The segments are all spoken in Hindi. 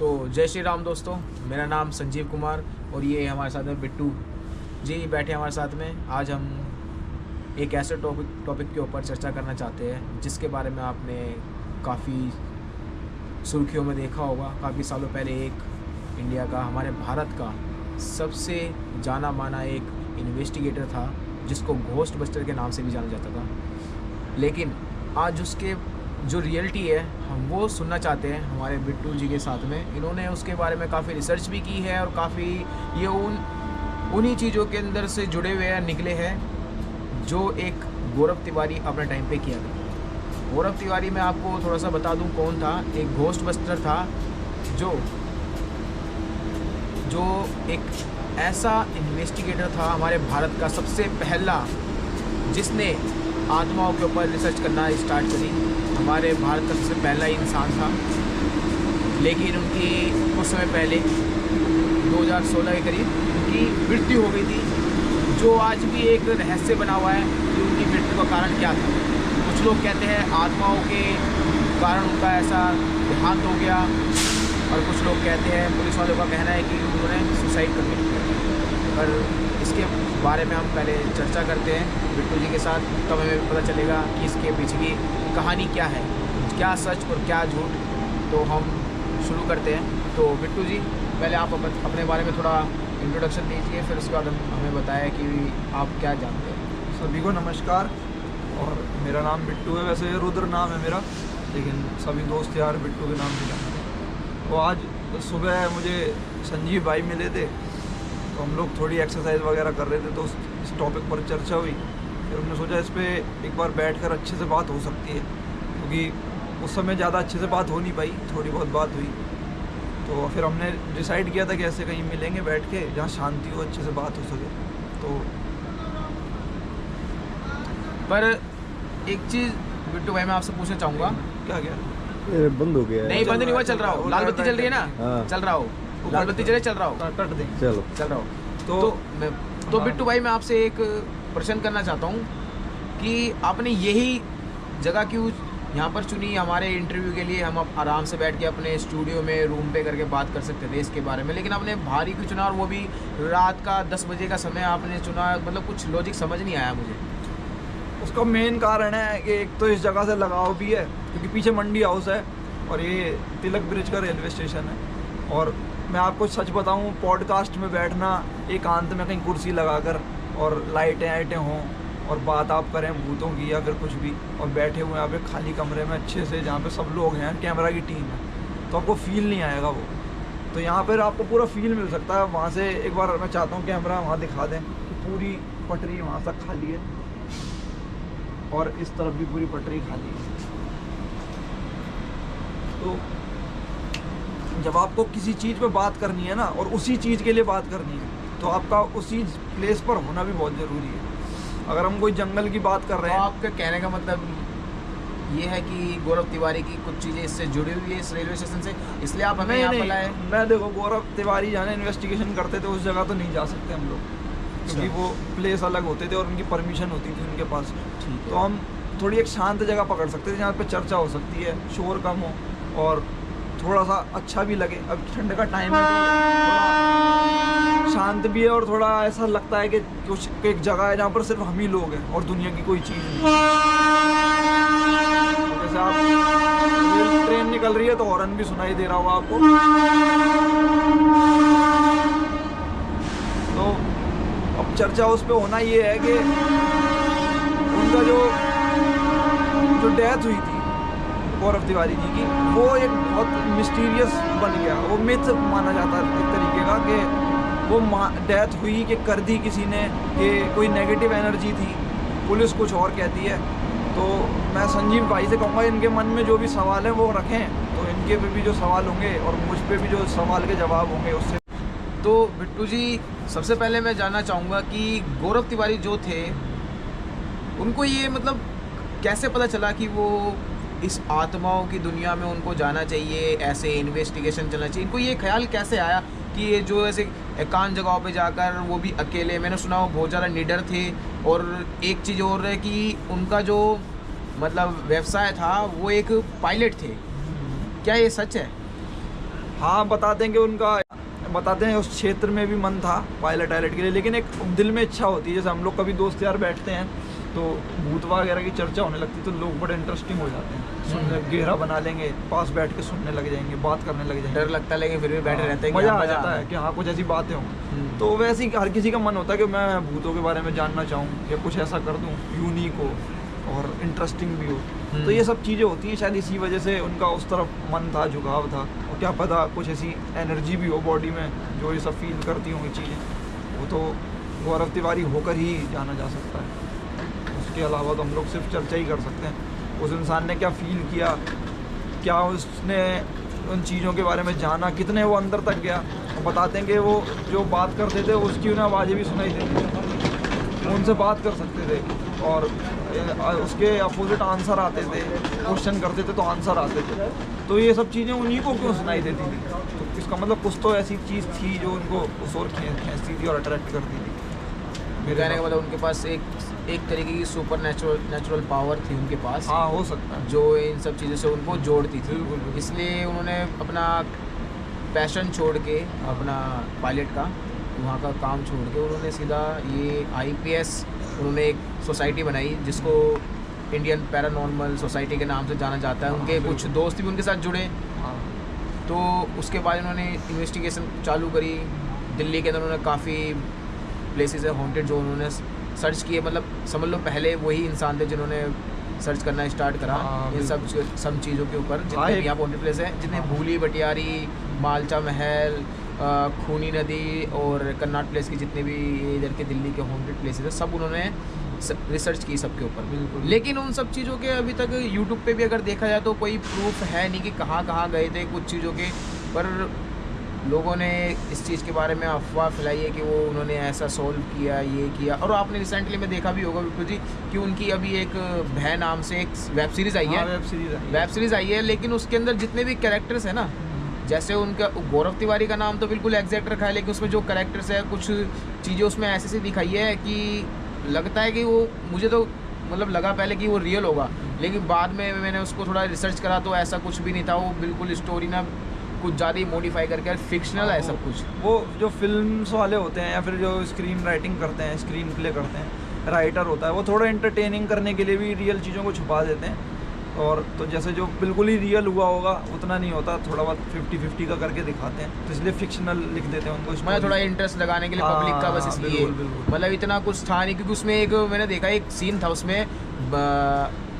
तो जय श्री राम दोस्तों, मेरा नाम संजीव कुमार और ये हमारे साथ में बिट्टू जी बैठे हमारे साथ में। आज हम एक ऐसे टॉपिक के ऊपर चर्चा करना चाहते हैं जिसके बारे में आपने काफ़ी सुर्खियों में देखा होगा। काफ़ी सालों पहले एक इंडिया का, हमारे भारत का सबसे जाना माना एक इन्वेस्टिगेटर था जिसको घोस्ट बस्टर के नाम से भी जाना जाता था, लेकिन आज उसके जो रियलिटी है हम वो सुनना चाहते हैं हमारे बिट्टू जी के साथ में। इन्होंने उसके बारे में काफ़ी रिसर्च भी की है और काफ़ी ये उन्हीं चीज़ों के अंदर से जुड़े हुए निकले हैं जो एक गौरव तिवारी अपने टाइम पे किया था। गौरव तिवारी मैं आपको थोड़ा सा बता दूं कौन था। एक घोस्ट बस्टर था जो एक ऐसा इन्वेस्टिगेटर था हमारे भारत का सबसे पहला जिसने आत्माओं के ऊपर रिसर्च करना स्टार्ट करी। हमारे भारत का सबसे पहला इंसान था, लेकिन उनकी कुछ समय पहले 2016 के करीब उनकी मृत्यु हो गई थी, जो आज भी एक रहस्य बना हुआ है कि उनकी मृत्यु का कारण क्या था। कुछ लोग कहते हैं आत्माओं के कारण उनका ऐसा देहांत हो गया, और कुछ लोग कहते हैं, पुलिस वालों का कहना है कि उन्होंने सुसाइड कर लिया। पर इसके बारे में हम पहले चर्चा करते हैं बिट्टू जी के साथ, तब हमें पता चलेगा कि इसके पीछे की कहानी क्या है, क्या सच और क्या झूठ। तो हम शुरू करते हैं। तो बिट्टू जी, पहले आप अपने बारे में थोड़ा इंट्रोडक्शन दीजिए, फिर उसके बाद हमें बताएं कि आप क्या जानते हैं। सभी को नमस्कार। और मेरा नाम बिट्टू है, वैसे रुद्र नाम है मेरा, लेकिन सभी दोस्त यार बिट्टू के नाम से जानते हैं। तो आज सुबह मुझे संजीव भाई मिले थे, तो हम लोग थोड़ी एक्सरसाइज वगैरह कर रहे थे, तो इस टॉपिक पर चर्चा हुई। फिर हमने सोचा इस पर एक बार बैठकर अच्छे से बात हो सकती है, क्योंकि उस समय ज़्यादा अच्छे से बात हो नहीं पाई, थोड़ी बहुत बात हुई। तो फिर हमने डिसाइड किया था कि ऐसे कहीं मिलेंगे बैठ के जहाँ शांति हो, अच्छे से बात हो सके। तो पर एक चीज़ बिट्टू भाई मैं आपसे पूछना चाहूँगा। क्या बंद हो गया है? नहीं, बंद नहीं हुआ, चल रहा हो। लाल बत्ती चल रही है ना? हाँ। चल रहा हो, लाल बत्ती चल रहा हो, कट दें। चलो चल रहा हो। तो हाँ। बिट्टू भाई मैं आपसे एक प्रश्न करना चाहता हूँ कि आपने यही जगह क्यों यहाँ पर चुनी हमारे इंटरव्यू के लिए? हम आराम से बैठ के अपने स्टूडियो में रूम पे करके बात कर सकते थे इसके बारे में, लेकिन आपने भारी क्यों चुना, और वो भी रात का 10 बजे का समय आपने चुना? मतलब कुछ लॉजिक समझ नहीं आया मुझे। उसका मेन कारण है कि एक तो इस जगह से लगाव भी है, क्योंकि पीछे मंडी हाउस है और ये तिलक ब्रिज का रेलवे स्टेशन है। और मैं आपको सच बताऊं, पॉडकास्ट में बैठना एकांत में कहीं कुर्सी लगाकर और लाइटें हों और बात आप करें भूतों की या फिर कुछ भी, और बैठे हुए आप एक खाली कमरे में अच्छे से जहाँ पे सब लोग हैं, कैमरा की टीम है, तो आपको फील नहीं आएगा वो। तो यहाँ पर आपको पूरा फील मिल सकता है। वहाँ से एक बार मैं चाहता हूँ कैमरा वहाँ दिखा दें कि पूरी पटरी वहाँ तक खाली है और इस तरफ भी पूरी पटरी खाली है। तो जब आपको किसी चीज़ पे बात करनी है ना, और उसी चीज़ के लिए बात करनी है, तो आपका उसी प्लेस पर होना भी बहुत ज़रूरी है। अगर हम कोई जंगल की बात कर रहे हैं, तो आपके कहने का मतलब ये है कि गौरव तिवारी की कुछ चीज़ें इससे जुड़ी हुई है इस रेलवे स्टेशन से, इसलिए आप हमें यहाँ बुलाए? मैं देखो, गौरव तिवारी जाने इन्वेस्टिगेशन करते थे उस जगह तो नहीं जा सकते हम लोग, क्योंकि वो प्लेस अलग होते थे और उनकी परमिशन होती थी उनके पास। ठीक तो हम थोड़ी एक शांत जगह पकड़ सकते थे जहाँ पे चर्चा हो सकती है, शोर कम हो और थोड़ा सा अच्छा भी लगे। अब ठंड का टाइम है तो थोड़ा शांत भी है और थोड़ा ऐसा लगता है कि कुछ एक जगह है जहाँ पर सिर्फ हम ही लोग हैं और दुनिया की कोई चीज़ नहीं। तो जैसे आप ट्रेन निकल रही है तो हॉर्न भी सुनाई दे रहा होगा आपको। तो अब चर्चा उस पर होना ये है कि उनका जो डेथ हुई थी गौरव तिवारी जी की, वो एक बहुत मिस्टीरियस बन गया। वो मिथ माना जाता है एक तरीके का कि वो डेथ हुई कि कर दी किसी ने, कि कोई नेगेटिव एनर्जी थी, पुलिस कुछ और कहती है। तो मैं संजीव भाई से कहूँगा इनके मन में जो भी सवाल है वो रखें, तो इनके पे भी जो सवाल होंगे और मुझ पे भी जो सवाल के जवाब होंगे उससे। तो बिट्टू जी, सबसे पहले मैं जानना चाहूँगा कि गौरव तिवारी जो थे उनको ये मतलब कैसे पता चला कि वो इस आत्माओं की दुनिया में उनको जाना चाहिए, ऐसे इन्वेस्टिगेशन चलना चाहिए? इनको ये ख्याल कैसे आया कि ये जो ऐसे एकांत जगहों पे जाकर, वो भी अकेले, मैंने सुना वो बहुत ज़्यादा निडर थे। और एक चीज़ और है कि उनका जो मतलब व्यवसाय था वो एक पायलट थे, क्या ये सच है? हाँ बताते हैं कि उनका बताते हैं उस क्षेत्र में भी मन था पायलट आयलट के लिए, लेकिन एक दिल में इच्छा होती है। जैसे हम लोग कभी दोस्त यार बैठते हैं तो भूत वगैरह की चर्चा होने लगती है, तो लोग बड़े इंटरेस्टिंग हो जाते हैं सुनने, गहरा बना लेंगे, पास बैठ के सुनने लग जाएंगे, बात करने लग जाएंगे। डर लगता है लेकिन फिर भी बैठे रहते हैं, मज़ा आ जाता है कि हाँ कुछ ऐसी बातें हों। तो वैसे ही हर किसी का मन होता है कि मैं भूतों के बारे में जानना चाहूँ या कुछ ऐसा कर दूँ यूनिक हो और इंटरेस्टिंग भी हो। तो ये सब चीज़ें होती हैं, शायद इसी वजह से उनका उस तरफ मन था, झुकाव था। और क्या पता कुछ ऐसी एनर्जी भी हो बॉडी में जो ये सब फील करती होंगी चीज़ें, वो तो गौरव तिवारी होकर ही जाना जा सकता है। उसके अलावा तो हम लोग सिर्फ चर्चा ही कर सकते हैं उस इंसान ने क्या फील किया, क्या उसने उन चीज़ों के बारे में जाना, कितने वो अंदर तक गया। वो बताते हैं कि वो जो बात करते थे उसकी उन्हें आवाज़ें भी सुनाई देती थी, उनसे बात कर सकते थे और उसके अपोजिट आंसर आते थे, क्वेश्चन करते थे तो आंसर आते थे। तो ये सब चीज़ें उन्हीं को क्यों सुनाई देती थी? तो इसका मतलब कुछ तो ऐसी चीज़ थी जो उनको उस ओर खींचती थी और अट्रैक्ट करती थी। मेरे कहने का मतलब उनके पास एक तरीके की सुपर नेचुरल पावर थी उनके पास। हाँ हो सकता है, जो इन सब चीज़ों से उनको जोड़ती थी। इसलिए उन्होंने अपना पैशन छोड़ के, अपना पायलट का वहाँ का काम छोड़ के उन्होंने सीधा ये IPS उन्होंने एक सोसाइटी बनाई जिसको इंडियन पैरानॉर्मल सोसाइटी के नाम से जाना जाता है। उनके कुछ दोस्त भी उनके साथ जुड़े। तो उसके बाद उन्होंने इन्वेस्टिगेशन चालू करी। दिल्ली के अंदर उन्होंने काफ़ी प्लेसेस है हॉन्टेड जो उन्होंने सर्च किए। मतलब समझ लो पहले वही इंसान थे जिन्होंने सर्च करना स्टार्ट करा इन सब चीज़ों के ऊपर। जितने भी यहाँ हॉन्टेड प्लेस हैं, जितने भूली भटियारी, मालचा महल, खूनी नदी और कन्नाट प्लेस की जितने भी इधर के दिल्ली के हॉन्टेड प्लेसेस हैं, सब उन्होंने रिसर्च की सबके ऊपर। लेकिन उन सब चीज़ों के अभी तक यूट्यूब पे भी अगर देखा जाए तो कोई प्रूफ है नहीं कि कहाँ कहाँ गए थे कुछ चीज़ों के। पर लोगों ने इस चीज़ के बारे में अफवाह फैलाई है कि वो उन्होंने ऐसा सॉल्व किया, ये किया। और आपने रिसेंटली में देखा भी होगा विपुल जी कि उनकी अभी एक भय नाम से एक वेब सीरीज़ आई है। वेब सीरीज़ आई है, लेकिन उसके अंदर जितने भी कैरेक्टर्स हैं ना, जैसे उनका गौरव तिवारी का नाम तो बिल्कुल एग्जैक्ट रखा है, लेकिन उसमें जो कैरेक्टर्स है कुछ चीज़ें उसमें ऐसे दिखाई है कि लगता है कि वो, मुझे तो मतलब लगा पहले कि वो रियल होगा, लेकिन बाद में मैंने उसको थोड़ा रिसर्च करा तो ऐसा कुछ भी नहीं था। वो बिल्कुल स्टोरी ना कुछ ज़्यादा ही मॉडिफाई करके फिक्शनल है सब कुछ। वो जो फिल्म्स वाले होते हैं या फिर जो स्क्रीन राइटिंग करते हैं, स्क्रीन प्ले करते हैं, राइटर होता है, वो थोड़ा एंटरटेनिंग करने के लिए भी रियल चीज़ों को छुपा देते हैं। और तो जैसे जो बिल्कुल ही रियल हुआ होगा उतना नहीं होता, थोड़ा बहुत 50-50 का करके दिखाते हैं, तो इसलिए फिक्शनल लिख देते हैं उनको। मैं थोड़ा इंटरेस्ट लगाने के लिए पब्लिक का बस इसलिए, मतलब इतना कुछ था नहीं। क्योंकि उसमें एक मैंने देखा एक सीन था उसमें,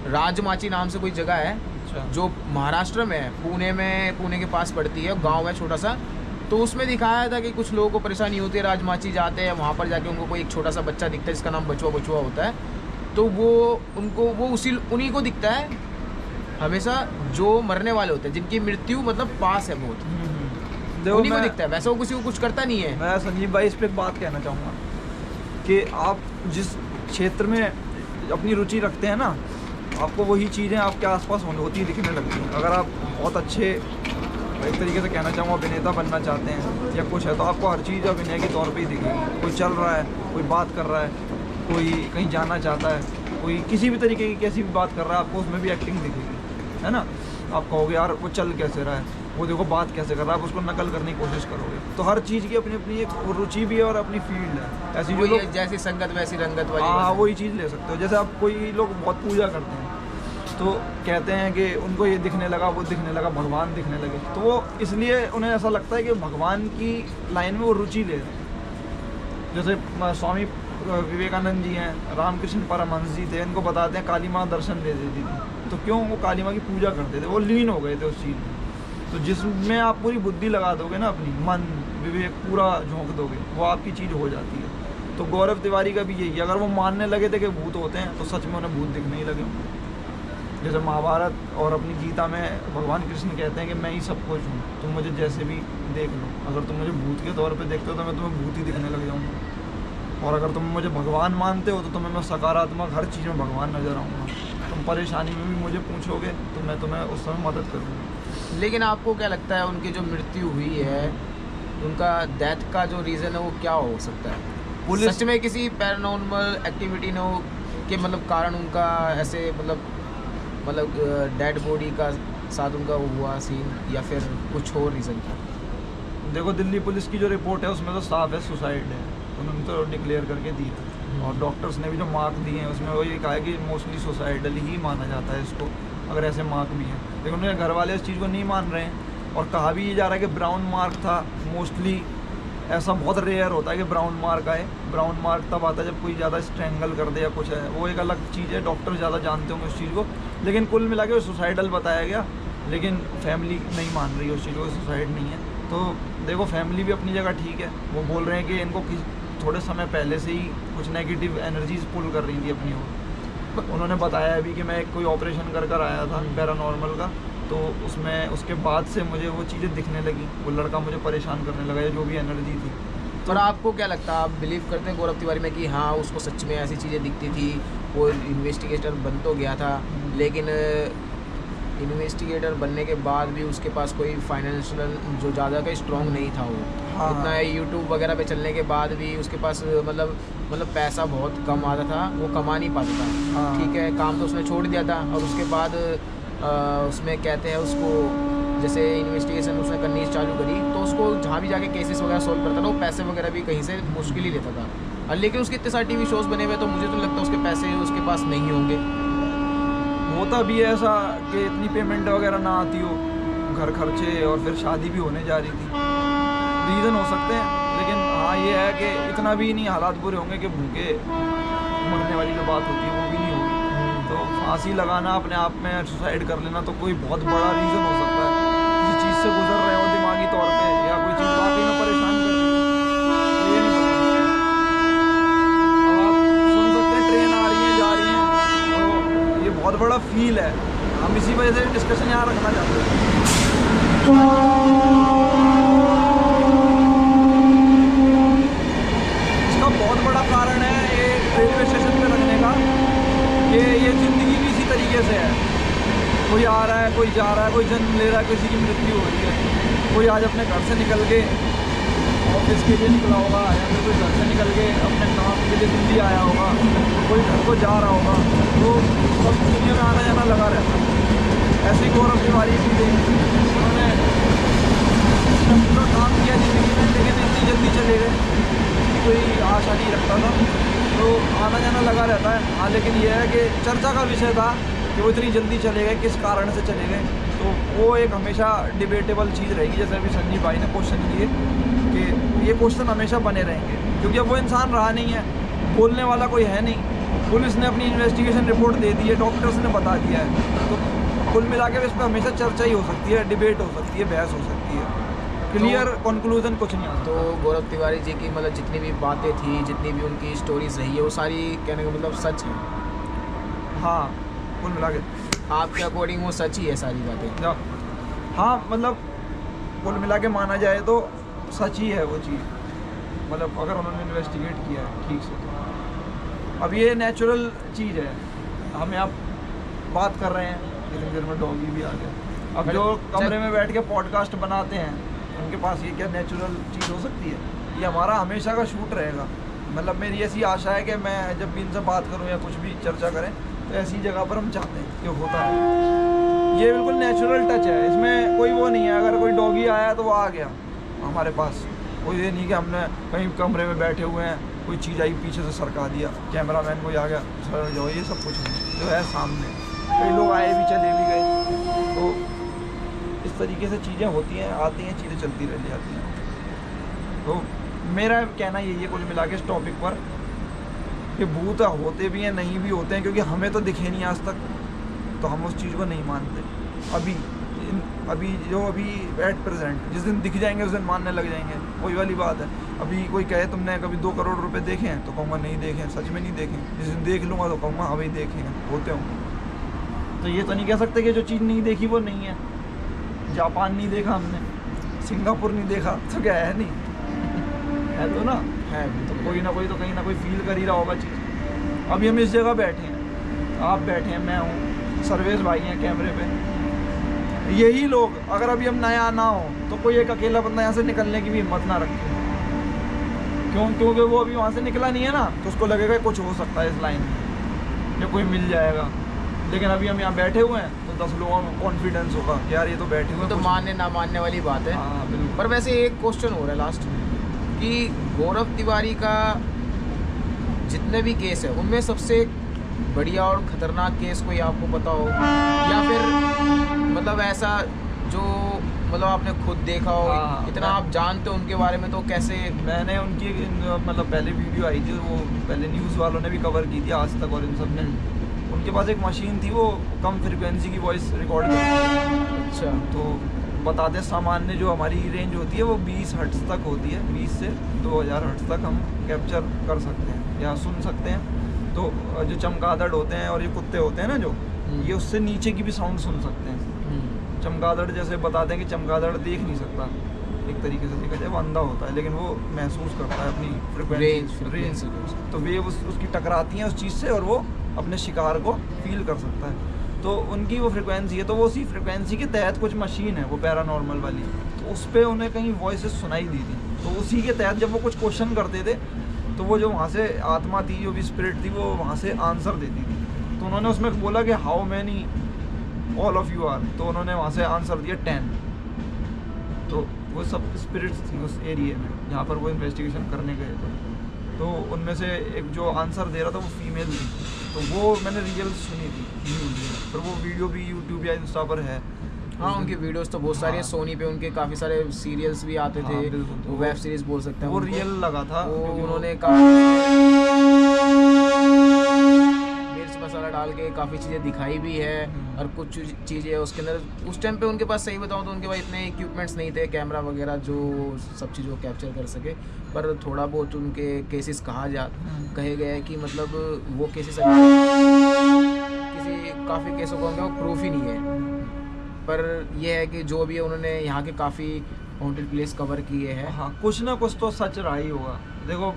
राजमाची नाम से कोई जगह है जो महाराष्ट्र में है, पुणे के पास पड़ती है, गांव है छोटा सा। तो उसमें दिखाया था कि कुछ लोगों को परेशानी होती है, राजमाची जाते हैं वहाँ पर, जाके उनको कोई एक छोटा सा बच्चा दिखता है जिसका नाम बचुआ होता है। तो वो उनको उन्हीं को दिखता है हमेशा जो मरने वाले होते हैं, जिनकी मृत्यु मतलब पास है बहुत, उन्हीं को दिखता है। वैसे वो किसी को कुछ करता नहीं है। मैं संजीव भाई इस पर एक बात कहना चाहूँगा कि आप जिस क्षेत्र में अपनी रुचि रखते हैं ना, आपको वही चीज़ें आपके आसपास होती दिखने लगती हैं। अगर आप बहुत अच्छे, एक तरीके से कहना चाहूँगा, अभिनेता बनना चाहते हैं या कुछ है, तो आपको हर चीज़ अभिनय के तौर पे ही दिखेगी। कोई चल रहा है, कोई बात कर रहा है, कोई कहीं जाना चाहता है, कोई किसी भी तरीके की कैसी भी बात कर रहा है, आपको उसमें भी एक्टिंग दिखेगी, है ना। आप कहोगे यार वो चल कैसे रहा है, वो देखो बात कैसे कर रहा है, आप उसको नकल करने की कोशिश करोगे। तो हर चीज़ की अपनी अपनी एक रुचि भी है और अपनी फील्ड है। ऐसी जो लोग जैसी संगत वैसी रंगत वाली, हाँ वही चीज़ ले सकते हो। जैसे आप कोई लोग बहुत पूजा करते हैं तो कहते हैं कि उनको ये दिखने लगा, वो दिखने लगा, भगवान दिखने लगे, तो वो इसलिए उन्हें ऐसा लगता है कि भगवान की लाइन में वो रुचि ले रहे हैं। जैसे स्वामी विवेकानंद जी हैं, रामकृष्ण परमहंस जी थे, इनको बताते हैं काली माँ दर्शन दे देती थी, तो क्यों वो काली माँ की पूजा करते थे, वो लीन हो गए थे उस चीज़ में। तो जिसमें आप पूरी बुद्धि लगा दोगे ना, अपनी मन विवेक पूरा झोंक दोगे, वो आपकी चीज़ हो जाती है। तो गौरव तिवारी का भी यही है, अगर वो मानने लगे थे कि भूत होते हैं तो सच में उन्हें भूत दिखने ही लगे। जैसे महाभारत और अपनी गीता में भगवान कृष्ण कहते हैं कि मैं ही सब कुछ हूँ, तुम मुझे जैसे भी देख लो। अगर तुम मुझे भूत के तौर पे देखते हो तो मैं तुम्हें भूत ही दिखने लग जाऊँगा, और अगर तुम मुझे भगवान मानते हो तो तुम्हें मैं सकारात्मक हर चीज़ में भगवान नज़र आऊँगा। तुम परेशानी में भी मुझे पूछोगे तो मैं तुम्हें उस समय मदद करूँगा। लेकिन आपको क्या लगता है उनकी जो मृत्यु हुई है, उनका डेथ का जो रीज़न है वो क्या हो सकता है? पुलिस सच में किसी पैरानॉर्मल एक्टिविटी ने हो कि मतलब कारण उनका ऐसे मतलब डेड बॉडी का साथ उनका हुआ सीन, या फिर कुछ और रीज़न था? देखो दिल्ली पुलिस की जो रिपोर्ट है उसमें तो साफ है सुसाइड है, उन्होंने तो डिक्लेयर करके दी है। और डॉक्टर्स ने भी जो मार्क दिए हैं उसमें वो ये कहा है कि मोस्टली सुसाइडल ही माना जाता है इसको, अगर ऐसे मार्क भी हैं। लेकिन उनके घर वाले इस चीज़ को नहीं मान रहे हैं। और कहा भी ये जा रहा है कि ब्राउन मार्क था, मोस्टली ऐसा बहुत रेयर होता है कि ब्राउन मार्क आए। ब्राउन मार्क तब आता है जब कोई ज़्यादा स्ट्रेंगल कर दे या कुछ है, वो एक अलग चीज़ है, डॉक्टर ज़्यादा जानते होंगे उस चीज़ को। लेकिन कुल मिला के सुसाइडल बताया गया, लेकिन फैमिली नहीं मान रही उस चीज़ को, सुसाइड नहीं है। तो देखो फैमिली भी अपनी जगह ठीक है, वो बोल रहे हैं कि इनको थोड़े समय पहले से ही कुछ नेगेटिव एनर्जीज पुल कर रही थी अपनी ओर। उन्होंने बताया अभी कि मैं कोई ऑपरेशन कर आया था पैरानॉर्मल का, तो उसमें उसके बाद से मुझे वो चीज़ें दिखने लगी, वो लड़का मुझे परेशान करने लगा, जो भी एनर्जी थी। पर आपको क्या लगता है, आप बिलीव करते हैं गौरव तिवारी में कि हाँ उसको सच में ऐसी चीज़ें दिखती थी, वो इन्वेस्टिगेटर बन तो गया था, लेकिन इन्वेस्टिगेटर बनने के बाद भी उसके पास कोई फाइनेंशियल जो ज़्यादा का स्ट्रॉन्ग नहीं था वो, हाँ। इतना यूट्यूब वगैरह पे चलने के बाद भी उसके पास मतलब पैसा बहुत कम आता था, वो कमा नहीं पाता था। हाँ। ठीक है, काम तो उसने छोड़ दिया था, और उसके बाद उसमें कहते हैं उसको जैसे इन्वेस्टिगेशन उसने करनी चालू करी, तो उसको जहाँ भी जाके केसेस वगैरह सॉल्व करता था, वो पैसे वगैरह भी कहीं से मुश्किल ही लेता था। और लेकिन उसके इतने सारे टीवी शोज़ बने हुए, तो मुझे तो लगता है उसके पैसे उसके पास नहीं होंगे। होता भी है ऐसा कि इतनी पेमेंट वगैरह ना आती हो, घर खर्चे और फिर शादी भी होने जा रही थी, रीज़न हो सकते हैं। लेकिन हाँ ये है कि इतना भी नहीं हालात बुरे होंगे कि भूखे मरने वाली जो बात होती है वो भी नहीं होगी। तो फांसी लगाना, अपने आप में सुसाइड कर लेना तो कोई बहुत बड़ा रीज़न हो सकता है, किसी चीज़ से गुजर रहे हो दिमागी तौर पे, या कोई चीज़ वाकई में परेशान कर रही है, तो ये नहीं पता। अब आप सुन सकते हैं ट्रेन आ रही है जा रही है, तो ये बहुत बड़ा फील है। हम इसी वजह से डिस्कशन यहाँ रखना चाहते हैं। इसका बहुत बड़ा कारण है ये रेलवे स्टेशन पे रखने का, कि ये ज़िंदगी भी इसी तरीके से है, कोई आ रहा है कोई जा रहा है, कोई जन्म ले रहा है, किसी की मृत्यु हो रही है, कोई आज अपने घर से निकल के ऑफिस के लिए निकला होगा, या फिर कोई घर से निकल के अपने काम के लिए दिल्ली आया होगा, कोई घर को जा रहा होगा, तो सब दुनिया में आना जाना लगा रहता है। ऐसी गौरव तिवारी भी थी, उन्होंने पूरा काम किया ज़िंदगी में, लेकिन इतनी जल्दी चले गए, कोई आशा नहीं रखता था, तो आना जाना लगा रहता है। हाँ लेकिन यह है कि चर्चा का विषय था कि वो इतनी जल्दी चले गए, किस कारण से चले गए, तो वो एक हमेशा डिबेटेबल चीज़ रहेगी। जैसे अभी संजीव भाई ने क्वेश्चन किए कि ये क्वेश्चन हमेशा बने रहेंगे, क्योंकि अब वो इंसान रहा नहीं है, बोलने वाला कोई है नहीं, पुलिस ने अपनी इन्वेस्टिगेशन रिपोर्ट दे दी है, डॉक्टर्स ने बता दिया है, तो कुल मिला के इस पर हमेशा चर्चा ही हो सकती है, डिबेट हो सकती है, बहस हो सकती है, क्लियर कंक्लूजन कुछ नहीं आता। तो गौरव तिवारी जी की मतलब जितनी भी बातें थी, जितनी भी उनकी स्टोरीज रही है, वो सारी कहने का मतलब सच है। हाँ कुल मिला के आपके अकॉर्डिंग वो सच ही है सारी बातें? हाँ मतलब कुल मिला के माना जाए तो सच ही है वो चीज़, मतलब अगर उन्होंने इन्वेस्टिगेट किया है ठीक से। तो अब ये नेचुरल चीज़ है, हम आप बात कर रहे हैं, इतनी देर में डॉगी भी आ गया। अब जो कमरे में बैठ के पॉडकास्ट बनाते हैं उनके पास ये क्या नेचुरल चीज़ हो सकती है? ये हमारा हमेशा का शूट रहेगा। मतलब मेरी ऐसी आशा है कि मैं जब भी इनसे बात करूं या कुछ भी चर्चा करें तो ऐसी जगह पर हम चाहते हैं कि होता है। ये बिल्कुल नेचुरल टच है, इसमें कोई वो नहीं है। अगर कोई डॉगी आया तो वो आ गया हमारे पास, कोई ये नहीं कि हमने कहीं कमरे में बैठे हुए हैं, कोई चीज़ आई पीछे से सरका दिया, कैमरामैन कोई आ गया सर जाओ, ये सब कुछ नहीं। जो है सामने कई लोग आए भी चले भी गए, तो इस तरीके से चीज़ें होती हैं, आती हैं, चीज़ें चलती रह जाती हैं। तो मेरा कहना यही है कुल मिला के इस टॉपिक पर कि भूत होते भी हैं, नहीं भी होते हैं, क्योंकि हमें तो दिखे नहीं आज तक, तो हम उस चीज़ को नहीं मानते। अभी अभी एट प्रेजेंट जिस दिन दिख जाएंगे उस दिन मानने लग जाएंगे, वही वाली बात है। अभी कोई कहे तुमने कभी 2 करोड़ रुपए देखे हैं, तो कहूँगा नहीं देखे, सच में नहीं देखे। जिस दिन देख लूँगा तो कहूँगा हाँ भाई देखे हैं, होते होंगे। तो ये तो नहीं कह सकते कि जो चीज़ नहीं देखी वो नहीं है। जापान नहीं देखा हमने, सिंगापुर नहीं देखा, तो क्या है नहीं है, तो ना है, तो कोई ना कोई तो कहीं ना कोई फील कर ही रहा होगा चीज़। अभी हम इस जगह बैठे हैं, आप बैठे हैं, मैं हूँ, सर्वेश भाई हैं कैमरे पे, यही लोग अगर अभी हम नया ना हो तो कोई एक अकेला बंदा यहाँ से निकलने की भी हिम्मत ना रखे। क्योंकि वो अभी वहाँ से निकला नहीं है ना, तो उसको लगेगा कुछ हो सकता है इस लाइन में, या कोई मिल जाएगा। लेकिन अभी हम यहाँ बैठे हुए हैं तो 10 लोगों को कॉन्फिडेंस होगा कि यार ये तो बैठे हुए तो कुछ- मानने ना मानने वाली बात है। हाँ बिल्कुल। पर वैसे एक क्वेश्चन हो रहा है लास्ट कि गौरव तिवारी का जितने भी केस है उनमें सबसे बढ़िया और ख़तरनाक केस कोई आपको पता हो, या फिर मतलब ऐसा जो मतलब आपने खुद देखा हो, हाँ, इतना मैं- आप जानते हो उनके बारे में, तो कैसे? मैंने उनकी मतलब पहले वीडियो आई थी, वो पहले न्यूज़ वालों ने भी कवर की थी, आज तक और इन सब ने। उनके पास एक मशीन थी, वो कम फ्रिक्वेंसी की वॉइस रिकॉर्ड करती अच्छा। तो बताते हैं सामान्य जो हमारी रेंज होती है वो 20 हर्ट्ज तक होती है, 20 से 2000 हर्ट्ज तक हम कैप्चर कर सकते हैं या सुन सकते हैं। तो जो चमगादड़ होते हैं और ये कुत्ते होते हैं ना जो, ये उससे नीचे की भी साउंड सुन सकते हैं। चमगादड़ जैसे बताते हैं कि चमगादड़ देख नहीं सकता, एक तरीके से देखा जाए वो अंधा होता है, लेकिन वो महसूस करता है अपनी फ्रिक्वेंसी तो वेव उसकी टकराती हैं उस चीज़ से और वो अपने शिकार को फील कर सकता है। तो उनकी वो फ्रिक्वेंसी है, तो वो उसी फ्रिक्वेंसी के तहत कुछ मशीन है वो पैरानॉर्मल वाली, तो उस पर उन्हें कहीं वॉइसेस सुनाई दी थी, तो उसी के तहत जब वो कुछ क्वेश्चन करते थे तो वो जो वहाँ से आत्मा थी, जो भी स्पिरिट थी, वो वहाँ से आंसर देती थी। तो उन्होंने उसमें बोला कि how many all of you are, तो उन्होंने वहाँ से आंसर दिया 10। तो वो सब स्पिरिट्स थी उस एरिया में जहाँ पर वो इन्वेस्टिगेशन करने गए थे। तो उनमें से एक जो आंसर दे रहा था वो फीमेल थी, तो वो मैंने रियल सुनी थी न्यूज़ में, पर वो वीडियो भी यूट्यूब या इंस्टा पर है। हाँ, उनकी वीडियोस तो बहुत सारी है। हाँ। सोनी पे उनके काफ़ी सारे सीरियल्स भी आते हाँ, थे, बिल्कुल। वो वेब सीरीज बोल सकते हैं वो उनको। रियल लगा था वो क्योंकि उन्होंने मिर्च मसाला डाल के काफ़ी चीज़ें दिखाई भी है, और कुछ चीज़ें उसके अंदर उस टाइम पे उनके पास, सही बताऊँ तो उनके पास इतने इक्विपमेंट्स नहीं थे, कैमरा वगैरह जो सब चीज़ों को कैप्चर कर सके। पर थोड़ा बहुत उनके केसेस कहे गए हैं कि मतलब वो केसेस किसी काफ़ी केसों को उनका प्रूफ ही नहीं है। पर यह है कि जो भी है उन्होंने यहाँ के काफ़ी हॉन्टेड प्लेस कवर किए हैं। हाँ, कुछ ना कुछ तो सच रहा ही होगा। देखो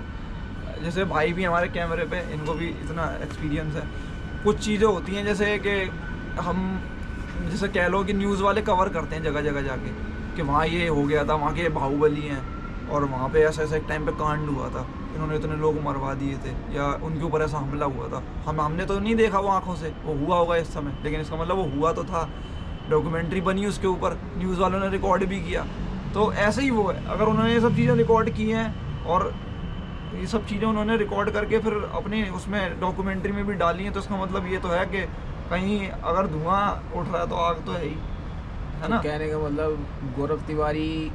जैसे भाई भी हमारे कैमरे पे, इनको भी इतना एक्सपीरियंस है। कुछ चीज़ें होती हैं जैसे कि हम जैसे कह लो कि न्यूज़ वाले कवर करते हैं जगह जगह जाके कि वहाँ ये हो गया था, वहाँ के बाहुबली हैं और वहाँ पे ऐसा ऐसा एक टाइम पे कांड हुआ था, इन्होंने इतने लोग मरवा दिए थे, या उनके ऊपर ऐसा हमला हुआ था। हमने तो नहीं देखा वो आँखों से, वो हुआ होगा इस समय, लेकिन इसका मतलब वो हुआ तो था, डॉक्यूमेंट्री बनी उसके ऊपर, न्यूज़ वालों ने रिकॉर्ड भी किया। तो ऐसे ही वो है, अगर उन्होंने ये सब चीज़ें रिकॉर्ड की हैं और ये सब चीज़ें उन्होंने रिकॉर्ड करके फिर अपनी उसमें डॉक्यूमेंट्री में भी डाली हैं, तो इसका मतलब ये तो है कि कहीं अगर धुआं उठ रहा है तो आग तो है ही, है ना। तो कहने का मतलब गौरव तिवारी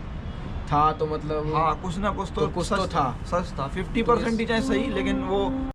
था तो मतलब हाँ, कुछ ना कुछ तो कुछ तो सच था। सच था, 50% ही चाहे सही, लेकिन वो